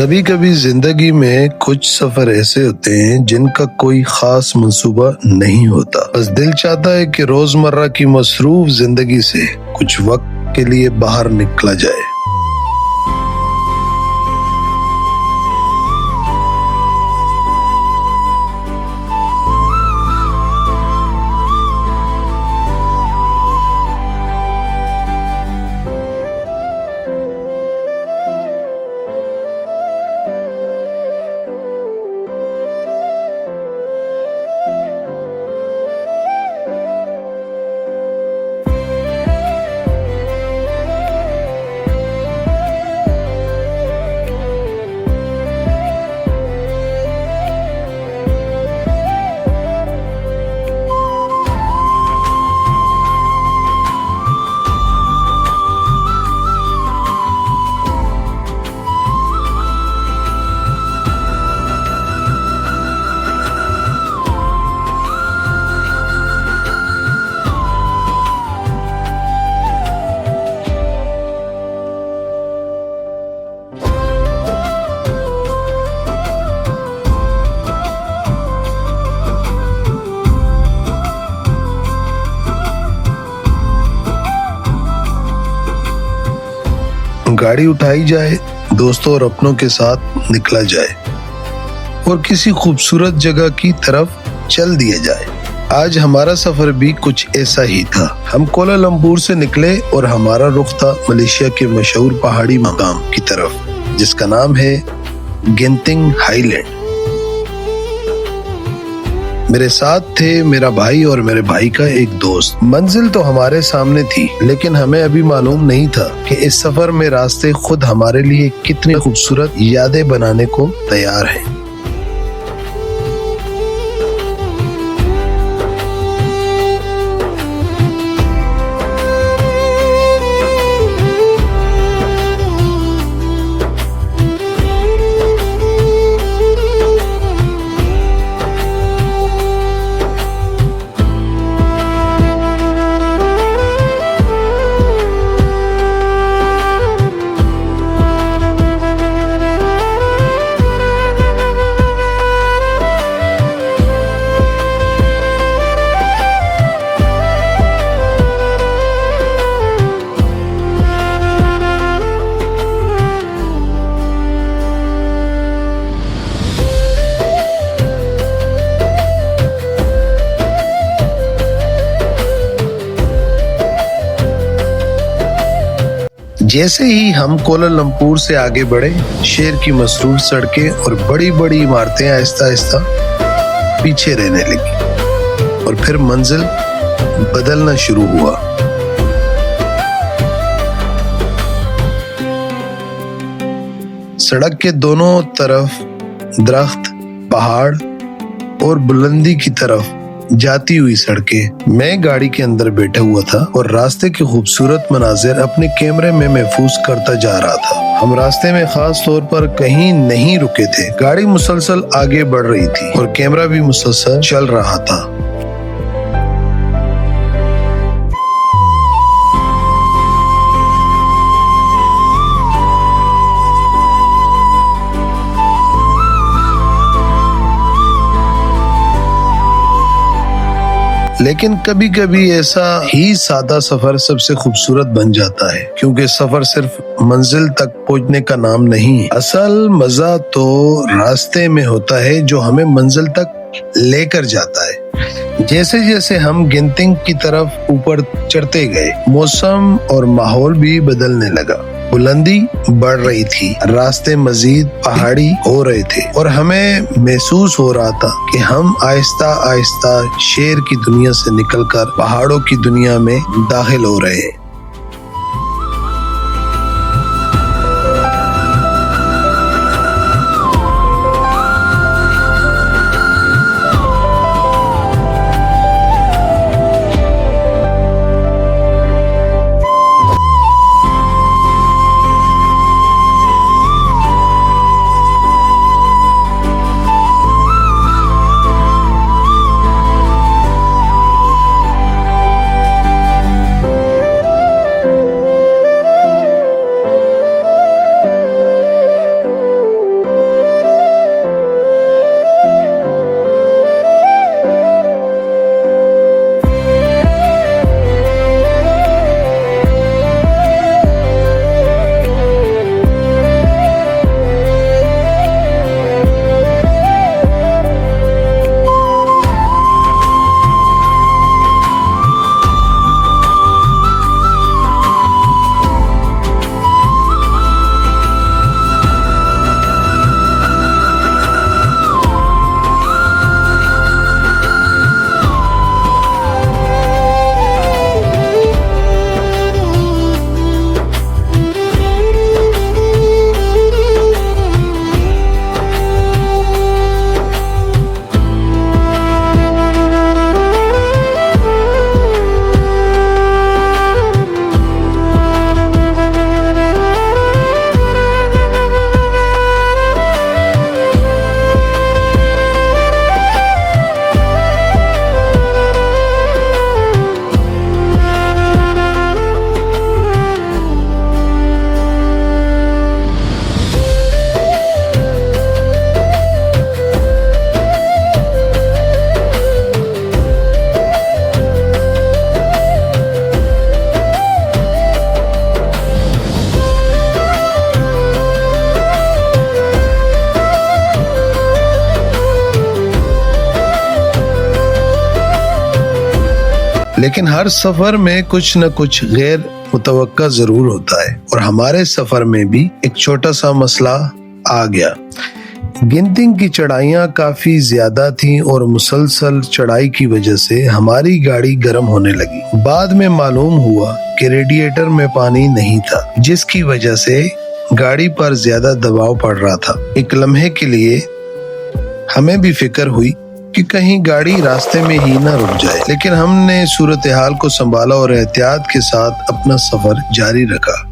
कभी कभी जिंदगी में कुछ सफर ऐसे होते हैं जिनका कोई खास मंसूबा नहीं होता, बस दिल चाहता है कि रोजमर्रा की मसरूफ जिंदगी से कुछ वक्त के लिए बाहर निकला जाए। गाड़ी उठाई जाए, दोस्तों और अपनों के साथ निकला जाए और किसी खूबसूरत जगह की तरफ चल दिया जाए। आज हमारा सफर भी कुछ ऐसा ही था। हम कोलालमपुर से निकले और हमारा रुख था मलेशिया के मशहूर पहाड़ी मकाम की तरफ, जिसका नाम है गेंटिंग हाईलैंड। मेरे साथ थे मेरा भाई और मेरे भाई का एक दोस्त। मंजिल तो हमारे सामने थी, लेकिन हमें अभी मालूम नहीं था कि इस सफर में रास्ते खुद हमारे लिए कितनी खूबसूरत यादें बनाने को तैयार हैं। जैसे ही हम कोलालमपुर से आगे बढ़े, शहर की मसरूफ सड़कें और बड़ी बड़ी इमारतें आहिस्ता आहिस्ता पीछे रहने लगी और फिर मंजिल बदलना शुरू हुआ। सड़क के दोनों तरफ दरख्त, पहाड़ और बुलंदी की तरफ जाती हुई सड़कें। मैं गाड़ी के अंदर बैठा हुआ था और रास्ते के खूबसूरत मनाजिर अपने कैमरे में महफूज करता जा रहा था। हम रास्ते में खास तौर पर कहीं नहीं रुके थे। गाड़ी मुसलसल आगे बढ़ रही थी और कैमरा भी मुसलसल चल रहा था। लेकिन कभी कभी ऐसा ही सादा सफर सबसे खूबसूरत बन जाता है, क्योंकि सफर सिर्फ मंजिल तक पहुंचने का नाम नहीं, असल मजा तो रास्ते में होता है जो हमें मंजिल तक लेकर जाता है। जैसे जैसे हम गेंटिंग की तरफ ऊपर चढ़ते गए, मौसम और माहौल भी बदलने लगा। बुलंदी बढ़ रही थी, रास्ते मजीद पहाड़ी हो रहे थे और हमें महसूस हो रहा था कि हम आहिस्ता आहिस्ता शहर की दुनिया से निकलकर पहाड़ों की दुनिया में दाखिल हो रहे हैं। लेकिन हर सफर में कुछ न कुछ गैर मुतवक्का जरूर होता है और हमारे सफर में भी एक छोटा सा मसला आ गया। गिनतिंग की चढ़ाइयाँ काफी ज्यादा थीं और मुसलसल चढ़ाई की वजह से हमारी गाड़ी गर्म होने लगी। बाद में मालूम हुआ कि रेडिएटर में पानी नहीं था, जिसकी वजह से गाड़ी पर ज्यादा दबाव पड़ रहा था। एक लम्हे के लिए हमें भी फिक्र हुई कि कहीं गाड़ी रास्ते में ही न रुक जाए, लेकिन हमने सूरत हाल को संभाला और एहतियात के साथ अपना सफर जारी रखा।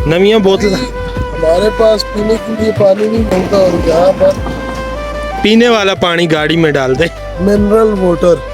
नमियाँ बोतल हमारे पास पीने के लिए पानी नहीं मिलता और यहाँ पर पीने वाला पानी गाड़ी में डाल दे। Mineral water.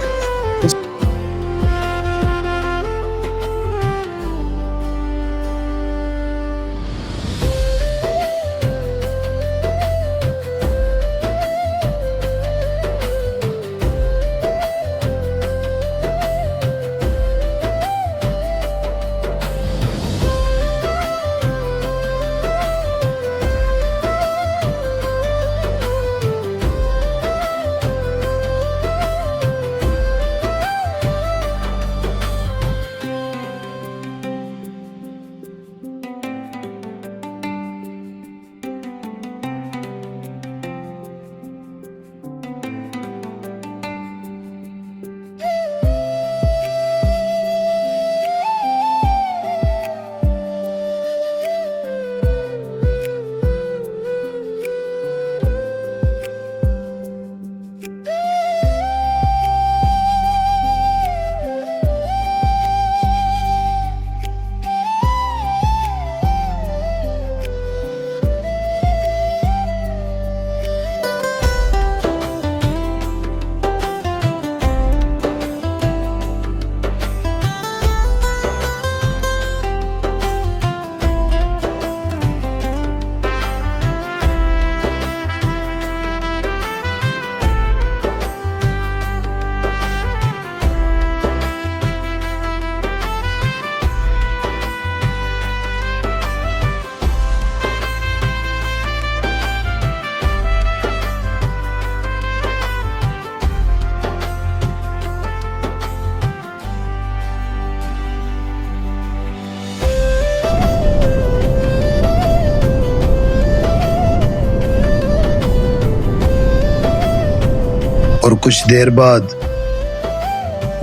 और कुछ देर बाद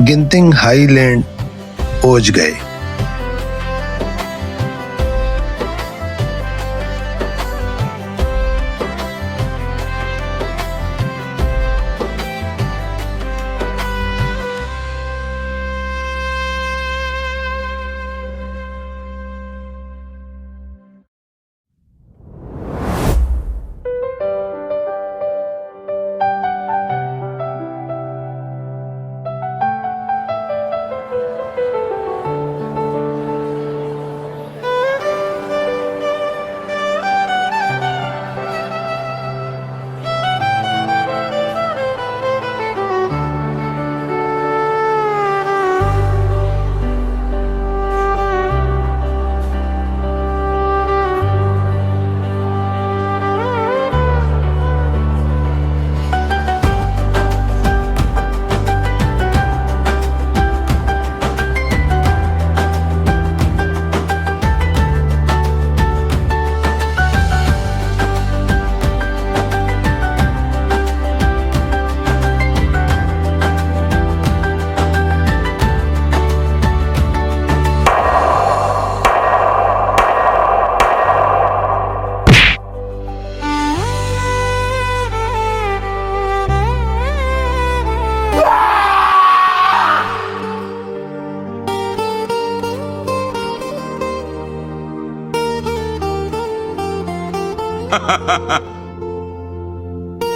गिनतिंग हाईलैंड पहुंच गए।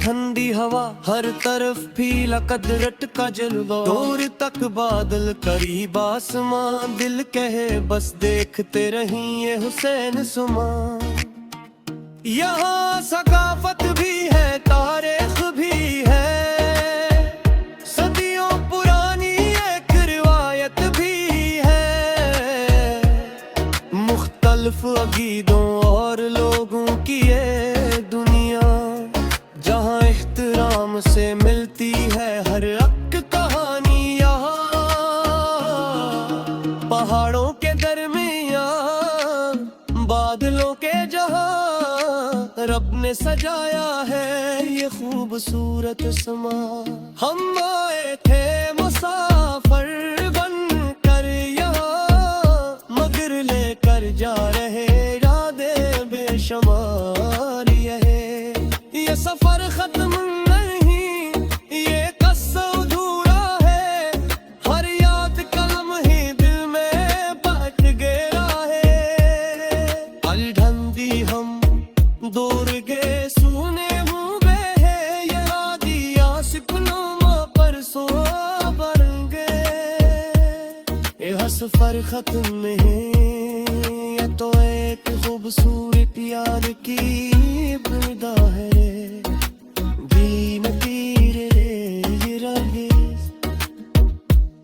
ठंडी हवा, हर तरफ फीला कदरत का जलवा, दूर तक बादल करीब आसमां, दिल कहे बस देखते रहिए हुसैन सुमा। यहाँ सकाफत भी है, तारीख भी है, सदियों पुरानी एक रिवायत भी है, मुख्तलिफ अकीदों और लोगों की ये दुनिया, जहाँ एहतराम से मिलती है हर हक कहानी। यहाँ पहाड़ों के दरमियान बादलों के जहाँ, रब ने सजाया है ये खूबसूरत समा। हम आए थे मुसाफिर बन कर यहाँ, मगर लेकर जा रहे इरादे बेशुमार। ये सफर खत्म नहीं, ये कस्सा अधूरा है, हर याद कलम ही दिल में बट गया है। अलढंदी हम दूर गए सुने हुए हैं, ये वादियाँ सपनों पर सो भर गए। ये सफर खत्म नहीं, ये तो एक खूबसूरत यार की इब्तिदा है।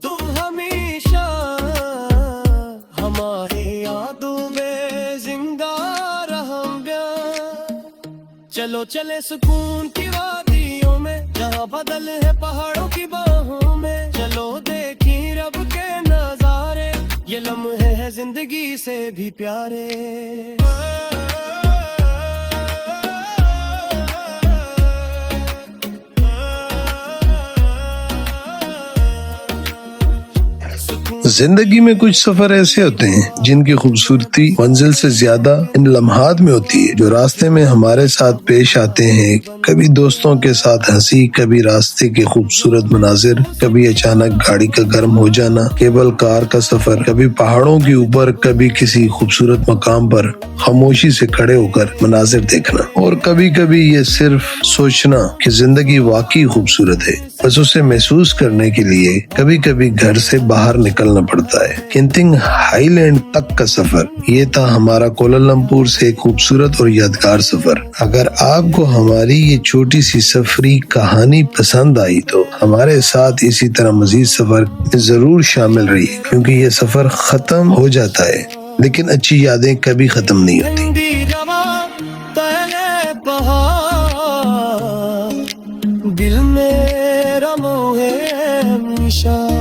तुम हमेशा हमारे यादों में जिंदा रहोगे। चलो चले सुकून की वादियों में, जहाँ बदल है पहाड़ों की बाहों में। चलो देखी रब के नजारे, ये लम्हे हैं जिंदगी से भी प्यारे। जिंदगी में कुछ सफर ऐसे होते हैं जिनकी खूबसूरती मंजिल से ज्यादा इन लम्हात में होती है जो रास्ते में हमारे साथ पेश आते हैं। कभी दोस्तों के साथ हंसी, कभी रास्ते के खूबसूरत मनाजिर, कभी अचानक गाड़ी का गर्म हो जाना, केबल कार का सफर, कभी पहाड़ों के ऊपर, कभी किसी खूबसूरत मकाम पर खामोशी से खड़े होकर मनाजिर देखना, और कभी कभी ये सिर्फ सोचना कि जिंदगी वाकई खूबसूरत है। बस उसे महसूस करने के लिए कभी कभी घर से बाहर निकलना पड़ता है। किंतिंग हाईलैंड तक का सफर, ये था हमारा कोलालमपुर से खूबसूरत और यादगार सफर। अगर आपको हमारी ये छोटी सी सफरी कहानी पसंद आई तो हमारे साथ इसी तरह मजीद सफर जरूर शामिल रहिए, क्योंकि ये सफर खत्म हो जाता है लेकिन अच्छी यादें कभी खत्म नहीं होती। दिल मेरा मोहे हमेशा।